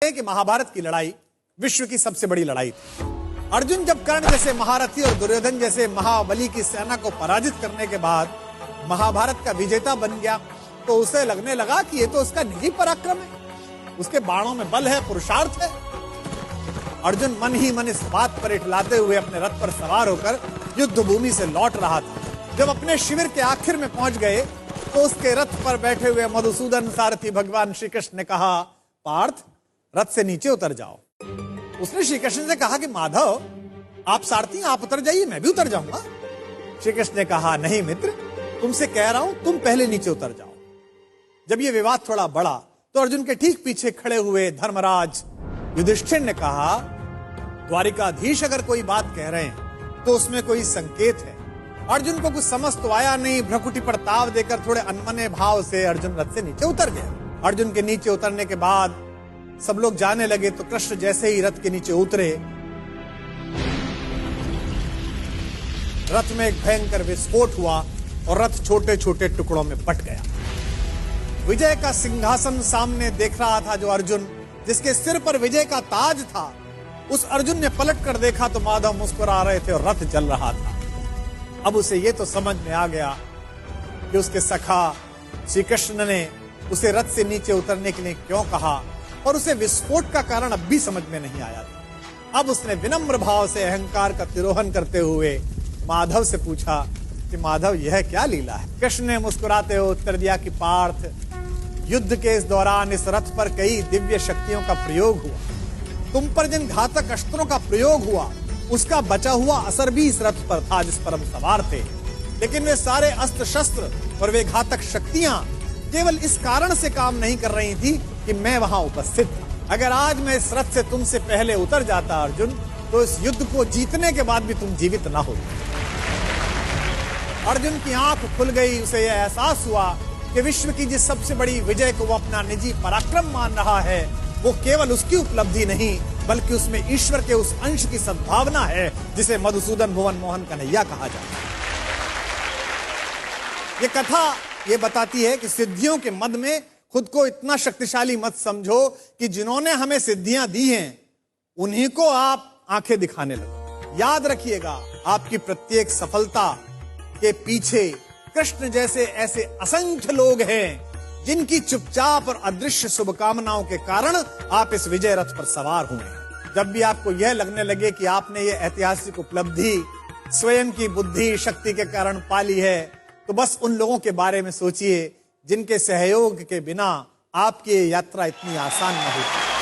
है कि महाभारत की लड़ाई विश्व की सबसे बड़ी लड़ाई थी। अर्जुन जब कर्ण जैसे महारथी और दुर्योधन जैसे महाबली की सेना को पराजित करने के बाद महाभारत का विजेता बन गया, तो उसे लगने लगा कि ये तो उसका निजी पराक्रम है, उसके बाणों में बल है, पुरुषार्थ है। अर्जुन मन ही मन इस बात पर इठलाते हुए अपने रथ पर सवार होकर युद्ध भूमि से लौट रहा था। जब अपने शिविर के आखिर में पहुंच गए तो उसके रथ पर बैठे हुए मधुसूदन सारथी भगवान श्री कृष्ण ने कहा, पार्थ, रथ से नीचे उतर जाओ। उसने श्री कृष्ण से कहा कि माधव, आप सारथी, आप उतर जाइए, मैं भी उतर जाऊंगा। श्री कृष्ण ने कहा, नहीं मित्र, तुमसे कह रहा हूं, तुम पहले नीचे उतर जाओ। जब यह विवाद थोड़ा बढ़ा तो अर्जुन के ठीक पीछे खड़े हुए धर्मराज युधिष्ठिर ने कहा, द्वारिकाधीश अगर कोई बात कह रहे हैं तो उसमें कोई संकेत है। अर्जुन को कुछ समझ तो आया नहीं। भ्रकुटी पर ताव देकर थोड़े अनमने भाव से अर्जुन रथ से नीचे उतर गया। अर्जुन के नीचे उतरने के बाद सब लोग जाने लगे तो कृष्ण जैसे ही रथ के नीचे उतरे, रथ में एक भयंकर विस्फोट हुआ और रथ छोटे छोटे टुकड़ों में बट गया। विजय का सिंहासन सामने देख रहा था जो अर्जुन, जिसके सिर पर विजय का ताज था, उस अर्जुन ने पलट कर देखा तो माधव मुस्कुरा रहे थे और रथ जल रहा था। अब उसे यह तो समझ में आ गया कि उसके सखा श्री कृष्ण ने उसे रथ से नीचे उतरने के लिए क्यों कहा, और उसे विस्फोट का कारण अब भी समझ में नहीं आया था। अब उसने विनम्र भाव से अहंकार का तिरोहन करते हुए माधव से पूछा कि माधव, यह क्या लीला है? कृष्ण ने मुस्कुराते हुए उत्तर दिया कि पार्थ, युद्ध के इस दौरान इस रथ पर कई दिव्य शक्तियों का प्रयोग हुआ। तुम पर जिन घातक अस्त्रों का प्रयोग हुआ उसका बचा हुआ असर भी इस रथ पर था जिस पर हम सवार थे। लेकिन वे सारे अस्त्र शस्त्र और वे घातक शक्तियां केवल इस कारण से काम नहीं कर रही थी कि मैं वहां उपस्थित था। अगर आज मैं इस रथ से तुमसे पहले उतर जाता अर्जुन, तो इस युद्ध को जीतने के बाद भी तुम जीवित ना होते। अर्जुन की आंख खुल गई। उसे यह एहसास हुआ कि विश्व की जिस सबसे बड़ी विजय को वो अपना निजी पराक्रम मान रहा है, वो केवल उसकी उपलब्धि नहीं बल्कि उसमें ईश्वर के उस अंश की सद्भावना है जिसे मधुसूदन भुवन मोहन कन्हैया कहा जाता है। ये कथा ये बताती है कि सिद्धियों के मद में खुद को इतना शक्तिशाली मत समझो कि जिन्होंने हमें सिद्धियां दी हैं उन्हीं को आप आंखें दिखाने लगो। याद रखिएगा, आपकी प्रत्येक सफलता के पीछे कृष्ण जैसे ऐसे असंख्य लोग हैं जिनकी चुपचाप और अदृश्य शुभकामनाओं के कारण आप इस विजय रथ पर सवार हुए। जब भी आपको यह लगने लगे कि आपने ये ऐतिहासिक उपलब्धि स्वयं की बुद्धि शक्ति के कारण पाली है, तो बस उन लोगों के बारे में सोचिए जिनके सहयोग के बिना आपकी ये यात्रा इतनी आसान न होती।